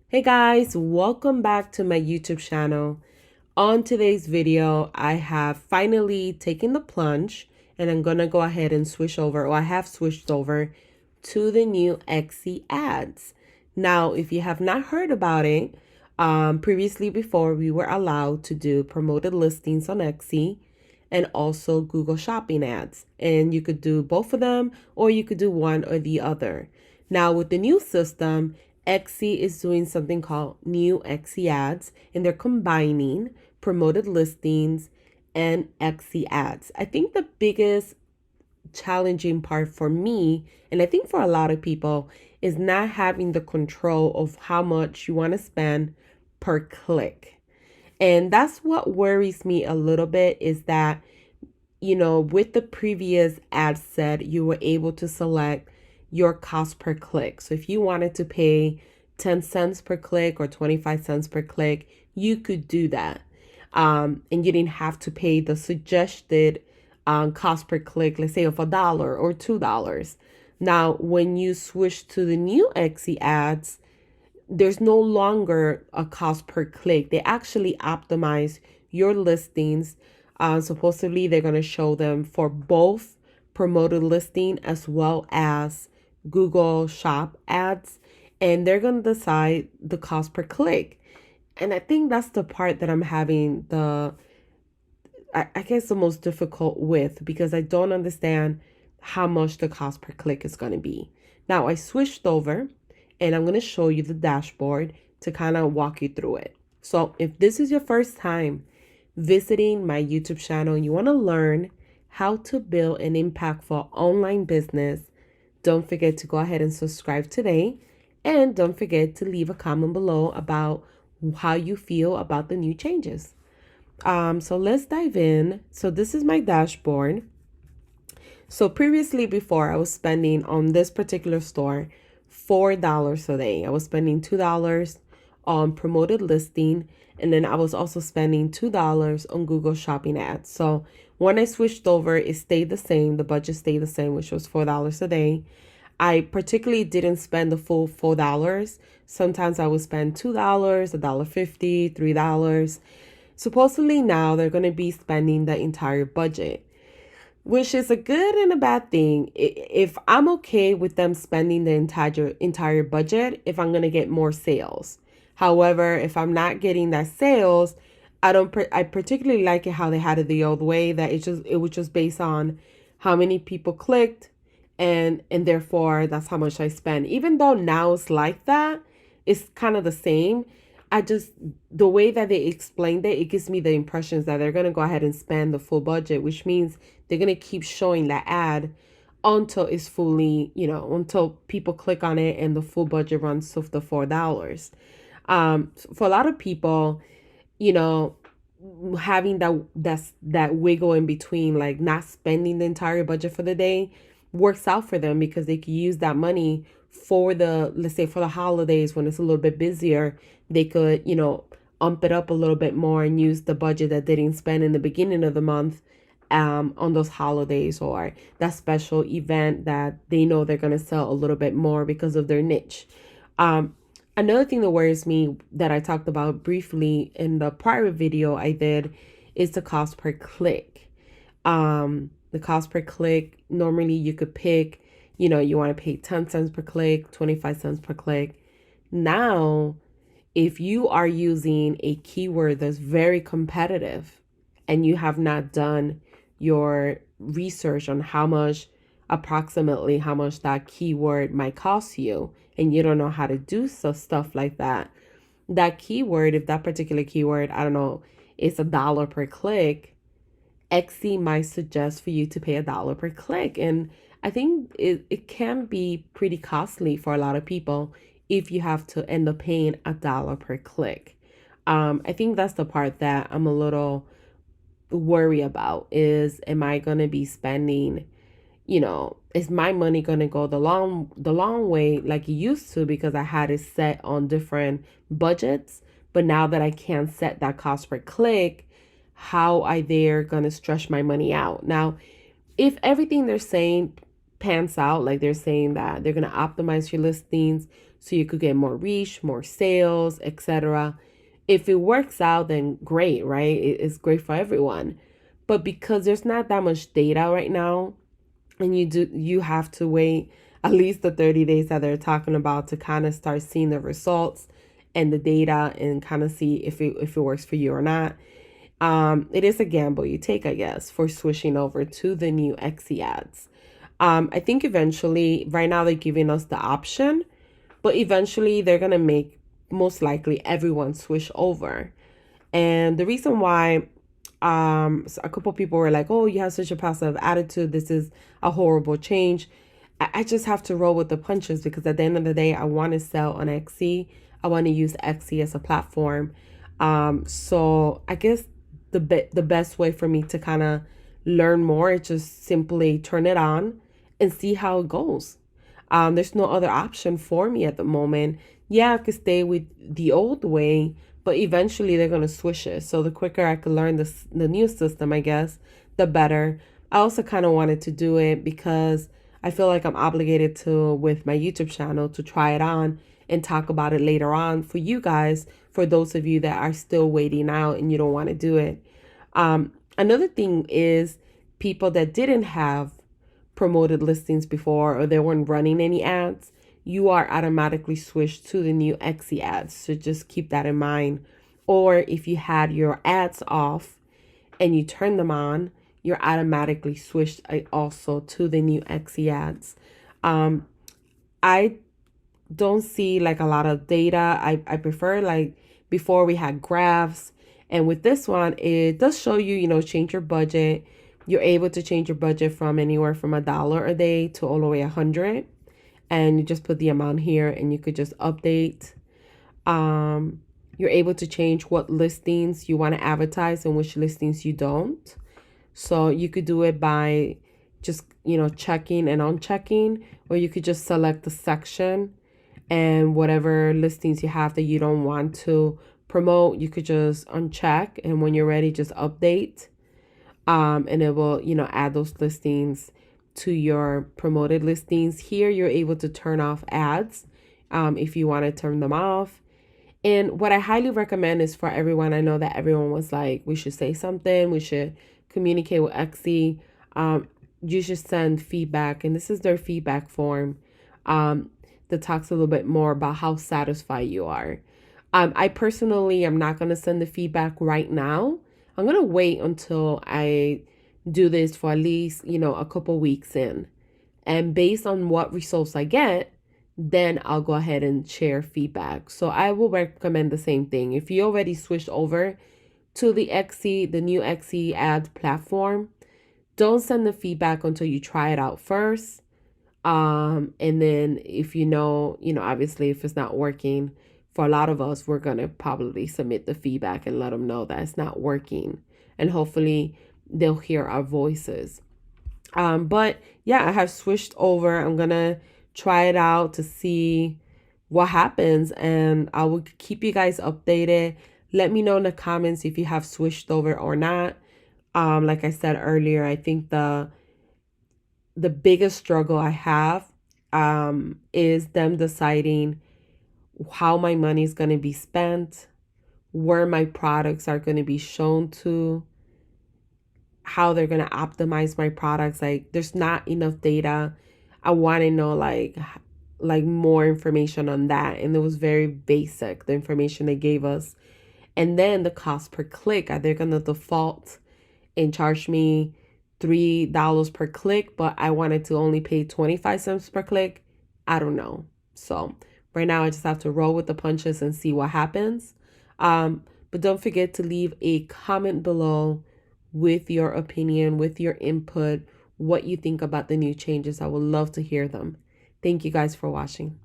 Hey guys, welcome back to my YouTube channel. On today's video, I have finally taken the plunge and I'm gonna go ahead and switch over, or I have switched over to the new Etsy ads. Now, if you have not heard about it, previously before we were allowed to do promoted listings on Etsy and also Google Shopping ads. And you could do both of them or you could do one or the other. Now, with the new system, Etsy is doing something called new Etsy ads, and they're combining promoted listings and Etsy ads. I think the biggest challenging part for me, and I think for a lot of people, is not having the control of how much you want to spend per click. And that's what worries me a little bit is that, with the previous ad set, you were able to select your cost per click. So if you wanted to pay 10 cents per click or 25 cents per click, you could do that. And you didn't have to pay the suggested cost per click, let's say of $1 or $2. Now, when you switch to the new Etsy ads, there's no longer a cost per click. They actually optimize your listings. Supposedly, they're going to show them for both promoted listing as well as Google Shop ads, and they're going to decide the cost per click. And I think that's the part that I'm having I guess the most difficult with, because I don't understand how much the cost per click is going to be. Now I switched over and I'm going to show you the dashboard to kind of walk you through it. So if this is your first time visiting my YouTube channel and you want to learn how to build an impactful online business, don't forget to go ahead and subscribe today. And don't forget to leave a comment below about how you feel about the new changes. So let's dive in. So this is my dashboard. So previously, before, I was spending on this particular store $4 a day. I was spending $2 on promoted listing, and then I was also spending $2 on Google Shopping ads. So when I switched over, it stayed the same. The budget stayed the same, which was $4 a day. I particularly didn't spend the full $4. Sometimes I would spend $2, $1.50, $3. Supposedly now they're going to be spending the entire budget, which is a good and a bad thing. If I'm okay with them spending the entire budget, if I'm going to get more sales. However, if I'm not getting that sales, I particularly like it how they had it the old way, that it was just based on how many people clicked, and therefore that's how much I spend. Even though now it's like that, it's kind of the same. The way that they explained it gives me the impressions that they're going to go ahead and spend the full budget, which means they're going to keep showing that ad until it's fully, until people click on it and the full budget runs to the $4. For a lot of people, having that wiggle in between, like not spending the entire budget for the day, works out for them, because they can use that money for let's say for the holidays when it's a little bit busier. They could, ump it up a little bit more and use the budget that they didn't spend in the beginning of the month on those holidays or that special event that they know they're going to sell a little bit more because of their niche. Another thing that worries me that I talked about briefly in the prior video I did is the cost per click. The cost per click, normally you could pick, you want to pay 10 cents per click, 25 cents per click. Now, if you are using a keyword that's very competitive and you have not done your research on approximately how much that keyword might cost you, and you don't know how to do stuff like that, that keyword, if that particular keyword, I don't know, is $1 per click, Etsy might suggest for you to pay $1 per click. And I think it can be pretty costly for a lot of people if you have to end up paying $1 per click. I think that's the part that I'm a little worried about is, am I going to be spending, is my money going to go the long way like it used to, because I had it set on different budgets. But now that I can't set that cost per click, how are they going to stretch my money out? Now, if everything they're saying pans out, like they're saying that they're going to optimize your listings so you could get more reach, more sales, etc. If it works out, then great, right? It's great for everyone. But because there's not that much data right now, and you have to wait at least the 30 days that they're talking about to kind of start seeing the results and the data and kind of see if it works for you or not. It is a gamble you take, I guess, for switching over to the new XE ads. I think eventually, right now they're giving us the option, but eventually they're going to make most likely everyone switch over. And the reason why so a couple people were like, oh, you have such a positive attitude, this is a horrible change. I just have to roll with the punches, because at the end of the day, I want to sell on XE. I want to use XE as a platform. So I guess the best way for me to kind of learn more is just simply turn it on and see how it goes. There's no other option for me at the moment. Yeah, I could stay with the old way, but eventually they're going to switch it. So the quicker I can learn the new system, I guess, the better. I also kind of wanted to do it because I feel like I'm obligated to, with my YouTube channel, to try it on and talk about it later on for you guys, for those of you that are still waiting out and you don't want to do it. Another thing is people that didn't have promoted listings before, or they weren't running any ads, you are automatically switched to the new XE ads. So just keep that in mind. Or if you had your ads off and you turn them on, you're automatically switched also to the new XE ads. I don't see like a lot of data. I prefer, like before we had graphs, and with this one it does show you, change your budget. You're able to change your budget from anywhere from $1 a day to all the way 100, and you just put the amount here and you could just update. You're able to change what listings you want to advertise and which listings you don't. So you could do it by just checking and unchecking, or you could just select the section, and whatever listings you have that you don't want to promote, you could just uncheck, and when you're ready, just update. And it will, add those listings to your promoted listings. Here, you're able to turn off ads if you want to turn them off. And what I highly recommend is for everyone, I know that everyone was like, we should say something, we should communicate with XE. You should send feedback, and this is their feedback form that talks a little bit more about how satisfied you are. I personally am not going to send the feedback right now. I'm going to wait until I do this for at least, a couple weeks in. And based on what results I get, then I'll go ahead and share feedback. So I will recommend the same thing. If you already switched over to the new XE ad platform, don't send the feedback until you try it out first. And then if obviously if it's not working, for a lot of us, we're going to probably submit the feedback and let them know that it's not working. And hopefully they'll hear our voices. But yeah, I have switched over. I'm going to try it out to see what happens, and I will keep you guys updated. Let me know in the comments if you have switched over or not. Like I said earlier, I think the biggest struggle I have is them deciding how my money is going to be spent, where my products are going to be shown to, how they're going to optimize my products. Like, there's not enough data. I want to know like more information on that. And it was very basic, the information they gave us. And then the cost per click, are they going to default and charge me $3 per click, but I wanted to only pay 25 cents per click? I don't know. So right now I just have to roll with the punches and see what happens. But don't forget to leave a comment below with your opinion, with your input, what you think about the new changes. I would love to hear them. Thank you guys for watching.